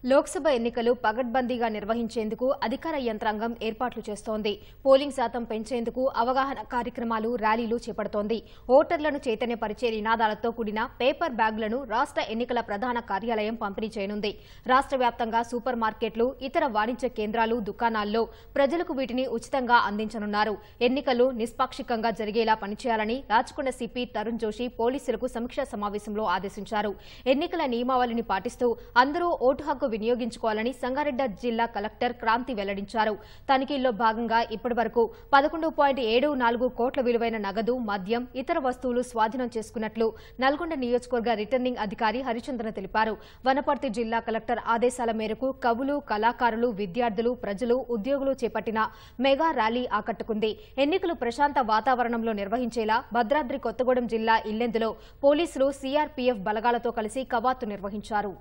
లోక్సభ ఎన్నికలు పగడ్బందీగా నిర్వహించేందుకు అధికార యంత్రాంగం ఏర్పాట్లు చేస్తోంది. పోలింగ్ శాతం పెంచేందుకు అవగాహన కార్యక్రమాలు, ర్యాలీలు చేపడుతోంది. ఓటర్లను చైతన్యపరిచే నినాదాలతో కూడిన పేపర్ బ్యాగులను రాష్ట్ర ఎన్నికల ప్రధాన కార్యాలయం పంపిణీ చేయనుంది. రాష్ట్ర వ్యాప్తంగా సూపర్ మార్కెట్లు, ఇతర వాణిజ్య కేంద్రాలు, దుకాణాల్లో ప్రజలకు వీటిని ఉచితంగా అందించనున్నారు. ఎన్నికలు నిష్పాక్షికంగా జరిగేలా పనిచేయాలని రాచకొండ సిపి తరుణ్ జోషి పోలీసులకు సమీక్షా సమావేశంలో ఆదేశించారు. ఎన్నికల నియమావళిని పాటిస్తూ అందరూ ఓటు హక్కు వినియోగించుకోవాలని సంగారెడ్డి జిల్లా కలెక్టర్ క్రాంతి వెల్లడించారు. తనిఖీల్లో భాగంగా ఇప్పటివరకు 11.74 కోట్ల విలువైన నగదు, మద్యం, ఇతర వస్తువులు స్వాధీనం చేసుకున్నట్లు నల్గొండ నియోజకవర్గ రిటర్నింగ్ అధికారి హరిచంద్ర తెలిపారు. వనపర్తి జిల్లా కలెక్టర్ ఆదేశాల మేరకు కవులు, కళాకారులు, విద్యార్థులు, ప్రజలు, ఉద్యోగులు చేపట్టిన మెగా ర్యాలీ ఆకట్టుకుంది. ఎన్నికలు ప్రశాంత వాతావరణంలో నిర్వహించేలా భద్రాద్రి కొత్తగూడెం జిల్లా ఇల్లెందులో పోలీసులు, సీఆర్పీఎఫ్ బలగాలతో కలిసి కవాతు నిర్వహించారు.